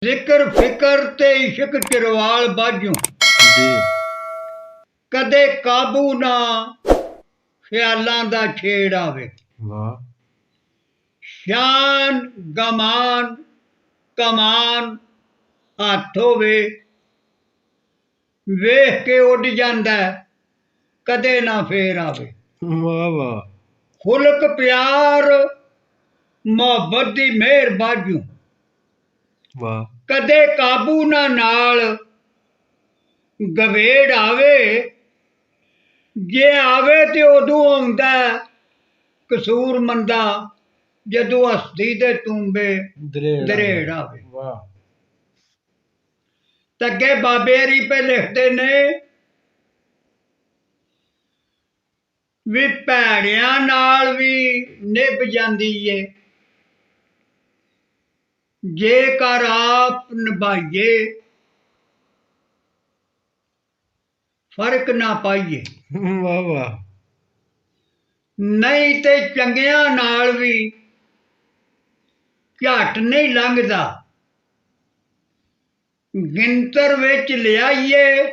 ਜ਼ਿਕਰ ਫਿਕਰ ਤੇ ਇਸ਼ਕ ਚਿਰਵਾਲ ਬਾਝੋਂ ਜੀ ਕਦੇ ਕਾਬੂ ਨਾ ਖਿਆਲਾਂ ਦਾ ਛੇੜ ਆਵੇ। ਵਾਹ ਸ਼ਾਨ ਗਮਾਨ ਕਮਾਨ ਹੱਥ ਹੋਵੇ ਵੇਖ ਕੇ ਉੱਡ ਜਾਂਦਾ ਕਦੇ ਨਾ ਫੇਰ ਆਵੇ। ਵਾਹ ਵਾਹ ਖੁਲਕ ਪਿਆਰ ਮੁਹੱਬਤ ਦੀ ਮਿਹਰ ਬਾਝੋਂ ਵਾਹ ਕਦੇ ਕਾਬੂ ਨਾ ਨਾਲ ਗਵੇੜ ਆਵੇ। ਜੇ ਆਵੇ ਤੇ ਉਦੋਂ ਆਉਂਦਾ ਕਸੂਰ ਮੰਦਾ ਜਦੋਂ ਹਸਤੀ ਦੇ ਤੂੰਬੇ ਦਰੇੜ ਆਵੇ। ਵਾਹ ਤਾਂ ਅੱਗੇ ਬਾਬੇ ਹਰੀ ਪੇ ਲਿਖਦੇ ਨੇ ਵੀ ਭੈੜਿਆਂ ਨਾਲ ਵੀ ਨਿਭ ਜਾਂਦੀ ਏ ਜੇਕਰ ਆਪ ਨਿਭਾਈਏ ਫਰਕ ਨਾ ਪਾਈਏ। ਵਾਹ ਵਾਹ ਨਹੀਂ ਤੇ ਚੰਗਿਆਂ ਨਾਲ ਵੀ ਝੱਟ ਨਹੀਂ ਲੰਘਦਾ ਗਿਣਤਰ ਵਿੱਚ ਲਿਆਈਏ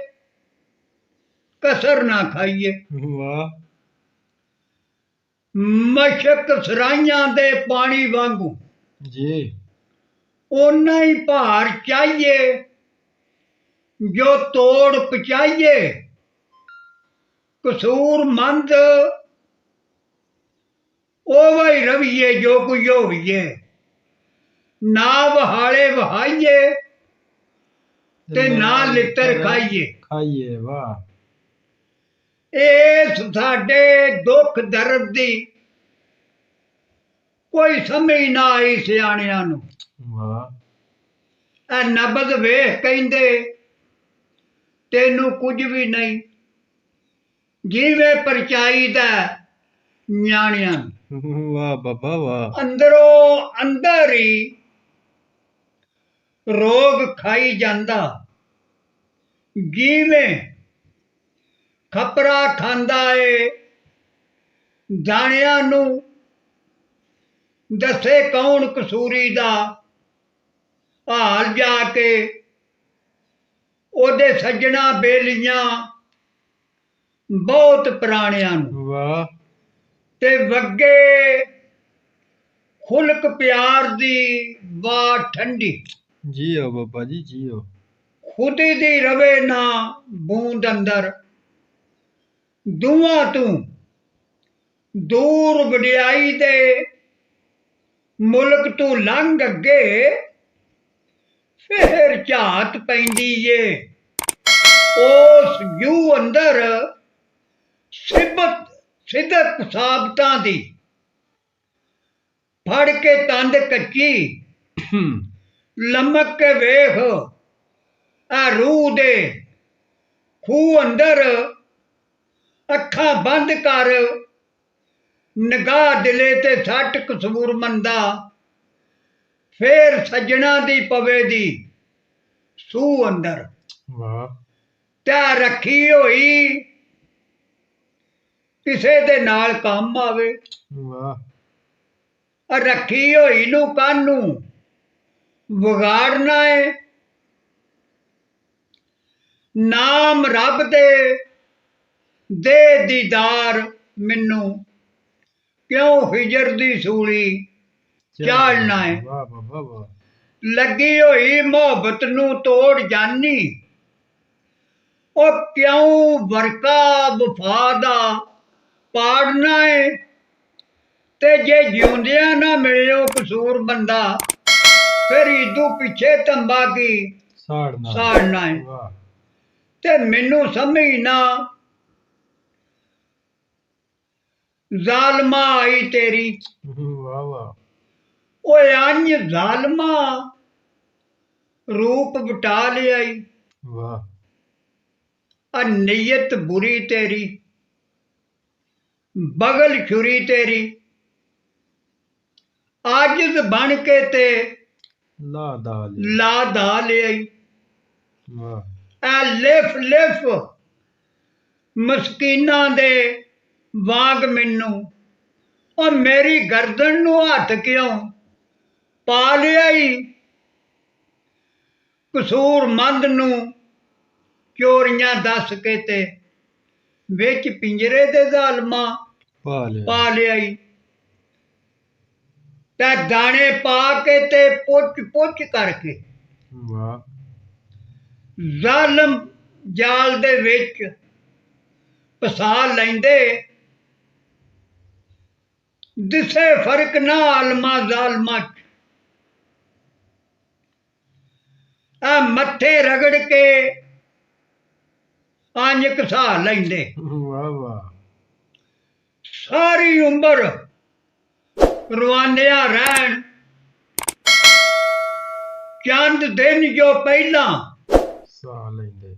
ਕਸਰ ਨਾ ਖਾਈਏ। ਵਾਹ ਮਸ਼ਕ ਸਰਾਈਆਂ ਦੇ ਪਾਣੀ ਵਾਂਗੂ ਜੀ ਓਨਾ ਹੀ ਭਾਰ ਚਾਹੀਏ ਜੋ ਤੋੜ ਪਹੁੰਚਾਈਏ। ਕਸੂਰਮੰਦ ਉਹ ਹੀ ਰਵੀਏ ਜੋ ਕੁਝ ਹੋਈਏ ਨਾ ਵਹਾਲੇ ਵਹਾਈਏ ਤੇ ਨਾ ਲਿੱਤਰ ਖਾਈਏ। ਵਾਹ ਇਸ ਸਾਡੇ ਦੁੱਖ ਦਰਦ ਦੀ ਕੋਈ ਸਮਝ ਨਾ ਆਈ ਸਿਆਣਿਆਂ ਨੂੰ। ਵਾਹ ਇਹ ਨਬਜ਼ ਵੇਖ ਕਹਿੰਦੇ ਤੈਨੂੰ ਕੁਝ ਵੀ ਨਹੀਂ ਜਿਵੇਂ ਪਰਚਾਈ ਦਾ ਨਿਆਣਿਆਂ ਨੂੰ। ਵਾਹ ਬਾਬਾ ਵਾਹ ਅੰਦਰੋਂ ਅੰਦਰ ਹੀ ਰੋਗ ਖਾਈ ਜਾਂਦਾ ਜਿਵੇਂ ਖਪਰਾ ਖਾਂਦਾ ਏ ਦਾਣਿਆਂ ਨੂੰ। ਦੱਸੇ ਕੌਣ ਕਸੂਰੀ ਦਾ ਹਾਲ ਜਾ ਕੇ ਉਹਦੇ ਸੱਜਣਾ ਬੇਲੀਆਂ ਬਹੁਤ ਪੁਰਾਣਿਆਂ ਨੂੰ। ਵਾਹ ਤੇ ਵੱਗੇ ਖੁਲਕ ਪਿਆਰ ਦੀ ਵਾਹ ਠੰਡੀ ਜੀਓ ਬਾਬਾ ਜੀ ਜੀਓ। ਖੁਦੀ ਦੀ ਰਵੇ ਨਾ ਬੂੰਦ ਅੰਦਰ ਦੂਆਂ ਤੂੰ ਦੂਰ ਵਡਿਆਈ ਦੇ ਮੁਲਕ ਤੂੰ ਲੰਘ ਅੱਗੇ ਫੇਰ ਝਾਤ ਪੈਂਦੀ ਏ ਉਸ ਜੂ ਅੰਦਰ ਸਿਦਕ ਸਾਬਤਾਂ ਦੀ। ਫੜ ਕੇ ਤੰਦ ਕੱਚੀ ਲਮਕ ਕੇ ਵੇਖ ਆ ਰੂਹ ਦੇ ਖੂਹ ਅੰਦਰ। ਅੱਖਾਂ ਬੰਦ ਕਰ ਨਿਗਾਹ ਦਿਲੇ ਤੇ ਸੱਟ ਕਸੂਰਮੰਦਾ ਫੇਰ ਸੱਜਣਾ ਦੀ ਪਵੇ ਦੀ ਸੂਹ ਅੰਦਰ। ਵਾਹ ਤੇ ਰੱਖੀ ਹੋਈ ਕਿਸੇ ਦੇ ਨਾਲ ਕੰਮ ਆਵੇ। ਵਾਹ ਰੱਖੀ ਹੋਈ ਨੂੰ ਕਾਹਨੂੰ ਵਿਗਾੜਨਾ ਏ। ਨਾਮ ਰੱਬ ਦੇ ਦੀਦਾਰ ਮੈਨੂੰ ਕਿਉਂ ਹਿਜਰ ਦੀ ਸੂਲੀ ਚਾਲਣਾ ਏ। ਵਾਹ ਬਾਬਾ ਵਾਹ ਲੱਗੀ ਹੋਈ ਮੁਹੱਬਤ ਨੂੰ ਤੋੜ ਜਾਨੀ ਉਹ ਕਿਉਂ ਵਰਕਾ ਵਫਾ ਦਾ ਪਾੜਨਾ ਏ। ਤੇ ਜੇ ਜਿਉਂਦਿਆਂ ਨਾ ਮਿਲਿਓ ਕਸੂਰ ਬੰਦਾ ਫਿਰ ਇਦੋਂ ਪਿੱਛੇ ਤੰਬਾ ਕੀ ਸਾੜਨਾ ਏ। ਵਾਹ ਤੇ ਮੈਨੂੰ ਸਮਝ ਨਾ ਜ਼ਾਲਮਾ ਆਈ ਤੇਰੀ। ਵਾਹ ਵਾਹ ਓਏ ਅੰਜ ਜ਼ਾਲਮਾ ਰੂਪ ਵਟਾ ਲਿਆਈ। ਵਾਹ ਆ ਨੀਅਤ ਬੁਰੀ ਤੇਰੀ ਬਗਲ ਛੁਰੀ ਤੇਰੀ ਆਜਿਜ਼ ਬਣ ਕੇ ਤੇ ਲਾ ਦਾ ਲਿਆਈ। ਵਾਹ ਐ ਲਿਫ ਲਿਫ ਮਸਕੀਨਾਂ ਦੇ ਵਾਂਗ ਮੈਨੂੰ ਉਹ ਮੇਰੀ ਗਰਦਨ ਨੂੰ ਹੱਥ ਕਿਉਂ ਪਾ ਲਿਆਈ। ਕਸੂਰਮੰਦ ਨੂੰ ਚੋਰੀਆਂ ਦੱਸ ਕੇ ਤੇ ਵਿੱਚ ਪਿੰਜਰੇ ਦੇ ਜ਼ਾਲਮਾਂ ਪਾ ਲਿਆ ਪਾ ਲਿਆਈ ਤੇ ਦਾਣੇ ਪਾ ਕੇ ਤੇ ਪੁੱਛ ਪੁੱਛ ਕਰਕੇ ਵਾਹ ਜ਼ਾਲਮ ਜਾਲ ਦੇ ਵਿੱਚ ਫਸਾ ਲੈਂਦੇ। ਦਿਸੇ ਫਰਕ ਨਾ ਆਲਮਾ ਜ਼ਾਲਮਾਂ ਚ ਆ ਮੱਥੇ ਰਗੜ ਕੇ ਅੰਜ ਘਸਾ ਲੈਂਦੇ। ਵਾਹ ਵਾਹ ਸਾਰੀ ਉਮਰ ਰਵਾਨਿਆ ਰਹਿਣ। ਚੰਦ ਦਿਨ ਜੋ ਪਹਿਲਾਂ ਸਾਹ ਲੈਂਦੇ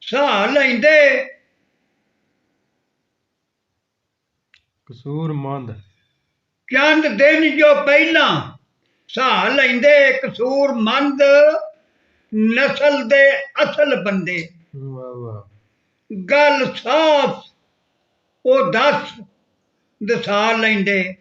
ਸਾਹ ਲੈਂਦੇ। ਕਸੂਰਮੰਦ ਚੰਦ ਦਿਨ ਜੋ ਪਹਿਲਾਂ ਸਾਹ ਲੈਂਦੇ। ਕਸੂਰਮੰਦ ਨਸਲ ਦੇ ਅਸਲ ਬੰਦੇ। ਵਾਹ ਵਾਹ ਗੱਲ ਸਾਫ਼ ਉਹ ਦਸਾ ਲੈਂਦੇ।